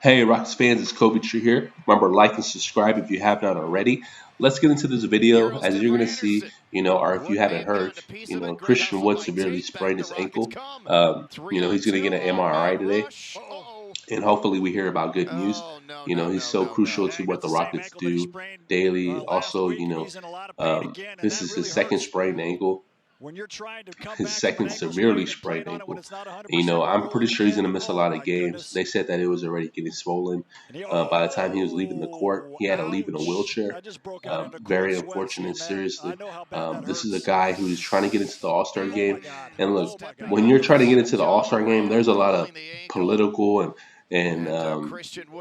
Hey, Rockets fans, it's Kobe Tree here. Remember, like and subscribe if you have not already. Let's get into this video. As you're going to see, or if you haven't heard, Christian Wood severely sprained his ankle. He's going to get an MRI today, and hopefully we hear about good news. He's so crucial to what the Rockets do daily. Also, this is his second sprained ankle. His second severely sprained ankle. I'm pretty sure he's going to miss a lot of games. They said that it was already getting swollen. By the time he was leaving the court, he had to leave in a wheelchair. Very unfortunate, seriously. This is a guy who's trying to get into the All-Star game. And look, when you're trying to get into the All-Star game, there's a lot of political and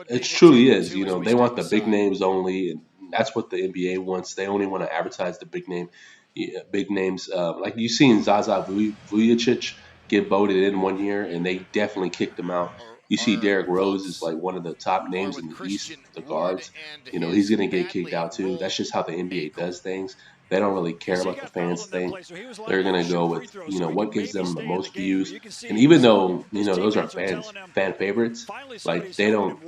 it truly is. They want the big names only, and that's what the NBA wants. They only want to advertise the big names. Like you've seen Zaza Vujacic get voted in one year, and they definitely kicked him out. You see Derrick Rose is like one of the top names in the East, the guards. He's going to get kicked out too. That's just how the NBA does things. They don't really care about the fans thing. They're going to go with, what gives them the most views. And even though, those are fan favorites, like they don't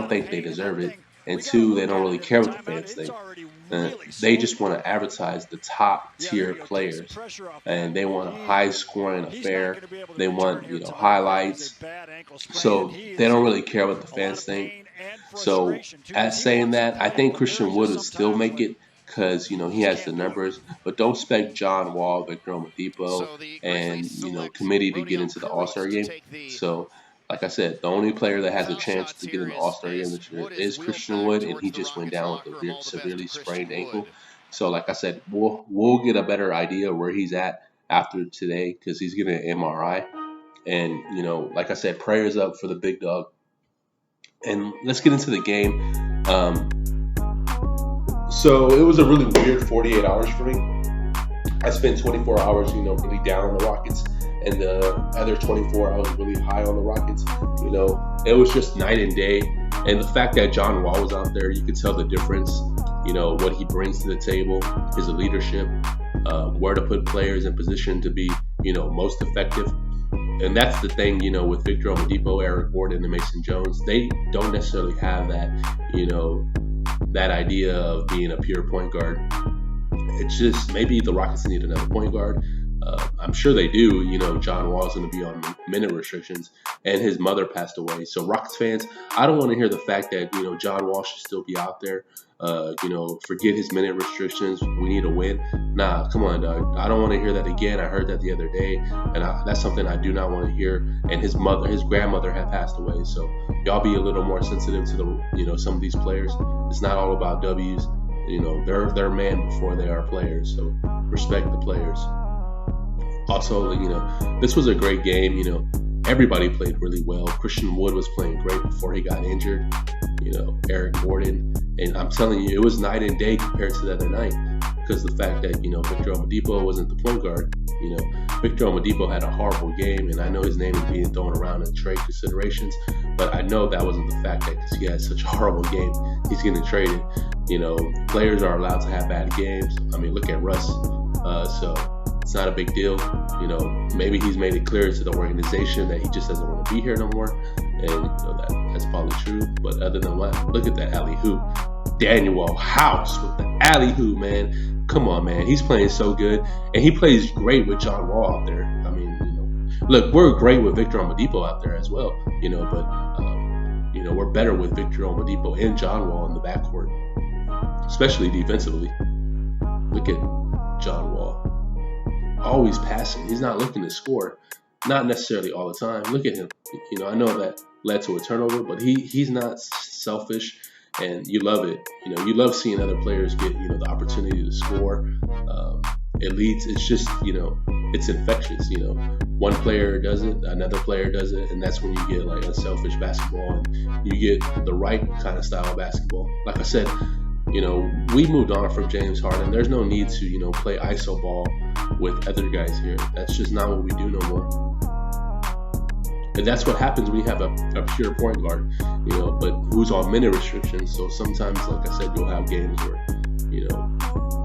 think they deserve it. And two, they don't really care what the fans think. They just want to advertise the top tier players, and they want a high scoring affair. They want highlights, so they don't really care what the fans think. So, as saying that, I think Christian Wood will still make it because he has the numbers, but don't expect John Wall, Victor Oladipo, and committee to get into the All-Star game. So, like I said, the only player that has a chance to get in the All-Star game this year is Christian Wood, and he just went down with a severely sprained ankle. So, like I said, we'll get a better idea of where he's at after today because he's getting an MRI. And, like I said, prayers up for the big dog. And let's get into the game. So it was a really weird 48 hours for me. I spent 24 hours, really down on the Rockets. And the other 24, I was really high on the Rockets. It was just night and day. And the fact that John Wall was out there, you could tell the difference, what he brings to the table, his leadership, where to put players in position to be, most effective. And that's the thing, with Victor Oladipo, Eric Gordon, and Mason Jones. They don't necessarily have that, that idea of being a pure point guard. It's just maybe the Rockets need another point guard. I'm sure they do. John Wall's going to be on minute restrictions, and his mother passed away. So Rockets fans, I don't want to hear the fact that, John Wall should still be out there. Forget his minute restrictions. We need a win. Nah, come on, dog. I don't want to hear that again. I heard that the other day, and that's something I do not want to hear. And his grandmother had passed away. So y'all be a little more sensitive to the, some of these players. It's not all about W's. They're men before they are players. So respect the players. Also, this was a great game. Everybody played really well. Christian Wood was playing great before he got injured. Eric Gordon. And I'm telling you, it was night and day compared to the other night because the fact that, Victor Oladipo wasn't the point guard. Victor Oladipo had a horrible game, and I know his name is being thrown around in trade considerations, but I know that wasn't the fact that because he had such a horrible game, he's getting traded. Players are allowed to have bad games. I mean, look at Russ. So it's not a big deal. Maybe he's made it clear to the organization that he just doesn't want to be here no more. And that's probably true. But other than that, look at that alley-oop. Daniel House with the alley-oop, man. Come on, man. He's playing so good. And he plays great with John Wall out there. I mean, look, we're great with Victor Oladipo out there as well. But we're better with Victor Oladipo and John Wall in the backcourt, especially defensively. Look at John Wall. Always passing. He's not looking to score. Not necessarily all the time. Look at him. I know that led to a turnover, but he's not selfish, and you love it. You love seeing other players get, the opportunity to score. It's just, it's infectious. One player does it, another player does it, and that's when you get like unselfish basketball, and you get the right kind of style of basketball. Like I said, we moved on from James Harden. There's no need to, play iso ball with other guys here. That's just not what we do no more. And that's what happens when you have a pure point guard, but who's on minute restrictions. So sometimes, like I said, you'll have games where,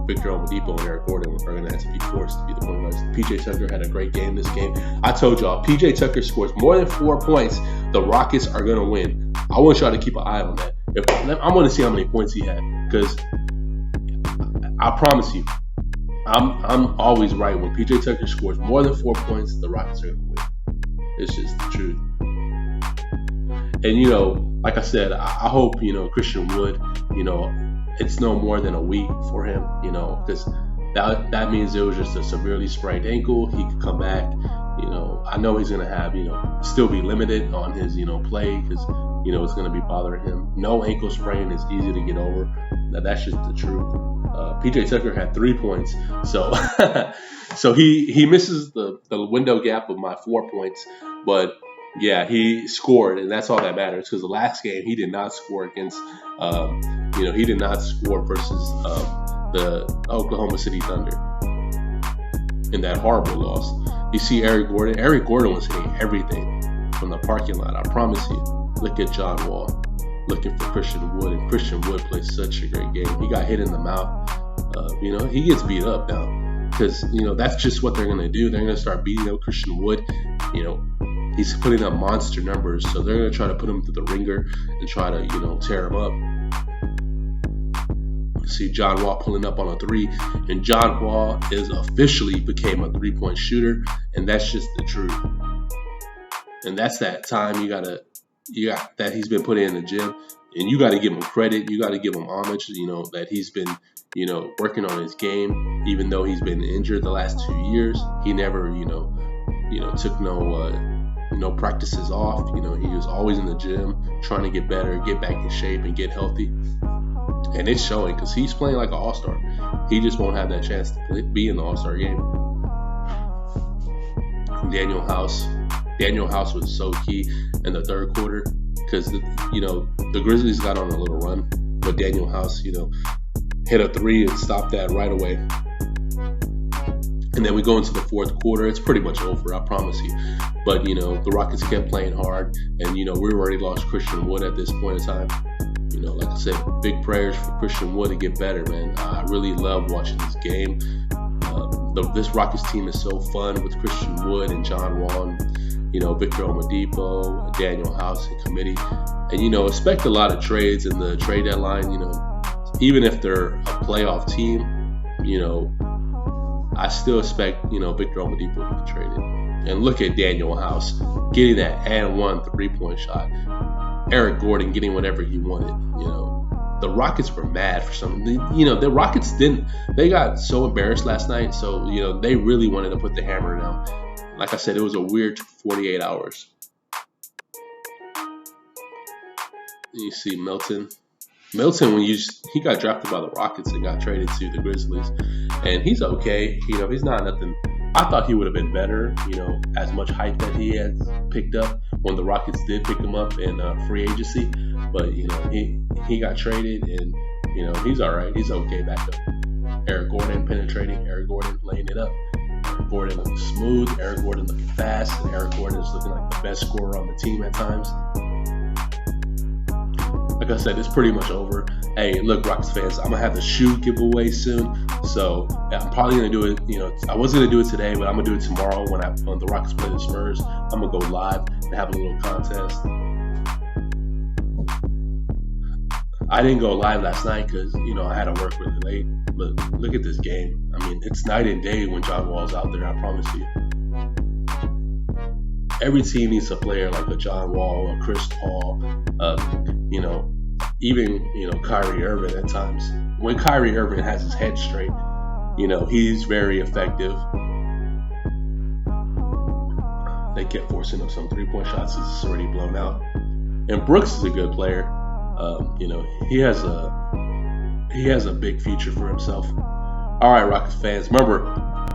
Victor Oladipo and Eric Gordon are going to have to be forced to be the point guards. PJ Tucker had a great game this game. I told y'all, PJ Tucker scores more than 4 points The Rockets are gonna win. I want y'all to keep an eye on that. I want to see how many points he had, because I promise you, I'm always right. When PJ Tucker scores more than 4 points, the Rockets are gonna win. It's just the truth. And like I said, I hope Christian Wood, it's no more than a week for him, because that means it was just a severely sprained ankle. He could come back. I know he's gonna have still be limited on his play, because it's gonna be bothering him. No ankle sprain is easy to get over. That's just the truth. PJ Tucker had 3 points, so so he misses the window gap of my 4 points, but yeah, he scored, and that's all that matters, because the last game he did not score against he did not score versus the Oklahoma City Thunder in that horrible loss. You see Eric Gordon was hitting everything from the parking lot, I promise you. Look at John Wall looking for Christian Wood, and Christian Wood plays such a great game. He got hit in the mouth. He gets beat up now, because that's just what they're gonna do. They're gonna start beating up Christian Wood. He's putting up monster numbers, so they're gonna try to put him through the ringer and try to tear him up. See John Wall pulling up on a 3, and John Wall is officially became a 3-point shooter, and that's just the truth. And that's that time you got that he's been putting in the gym, and you got to give him credit. You got to give him homage. That he's been working on his game, even though he's been injured the last 2 years. He never took no practices off. He was always in the gym trying to get better, get back in shape, and get healthy. And it's showing, because he's playing like an all-star. He just won't have that chance to be in the all-star game. Daniel House was so key in the third quarter, because the Grizzlies got on a little run, but Daniel House hit a 3 and stopped that right away. And then we go into the fourth quarter. It's pretty much over, I promise you. But the Rockets kept playing hard, and we already lost Christian Wood at this point in time. Like I said, big prayers for Christian Wood to get better, man. I really love watching this game. This Rockets team is so fun with Christian Wood and John Wall, Victor Oladipo, Daniel House, and committee. And expect a lot of trades in the trade deadline. Even if they're a playoff team, I still expect Victor Oladipo to be traded. And look at Daniel House getting that and 1 3-point shot. Eric Gordon getting whatever he wanted. The Rockets were mad for something. The Rockets they got so embarrassed last night, so they really wanted to put the hammer down. Like I said, it was a weird 48 hours. You see Milton, when he got drafted by the Rockets and got traded to the Grizzlies, and he's okay. He's not nothing. I thought he would have been better, as much hype that he has picked up when the Rockets did pick him up in free agency. But, he got traded, and, he's all right. He's okay back up. Eric Gordon penetrating, Eric Gordon laying it up. Eric Gordon looking smooth, Eric Gordon looking fast, and Eric Gordon is looking like the best scorer on the team at times. Like I said, it's pretty much over. Hey, look, Rockets fans, I'm going to have the shoe giveaway soon. So I'm probably going to do it. I was going to do it today, but I'm going to do it tomorrow when the Rockets play the Spurs. I'm going to go live and have a little contest. I didn't go live last night because, I had to work really late. But look at this game. I mean, it's night and day when John Wall's out there, I promise you. Every team needs a player like a John Wall, a Chris Paul, even Kyrie Irving at times. When Kyrie Irving has his head straight, he's very effective. They kept forcing up some 3-point shots. It's already blown out. And Brooks is a good player. He has a big future for himself. All right, Rockets fans, remember,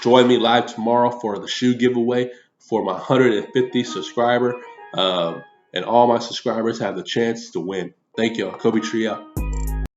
join me live tomorrow for the shoe giveaway for my 150 subscriber. And all my subscribers have the chance to win. Thank you. Kobe Tree out.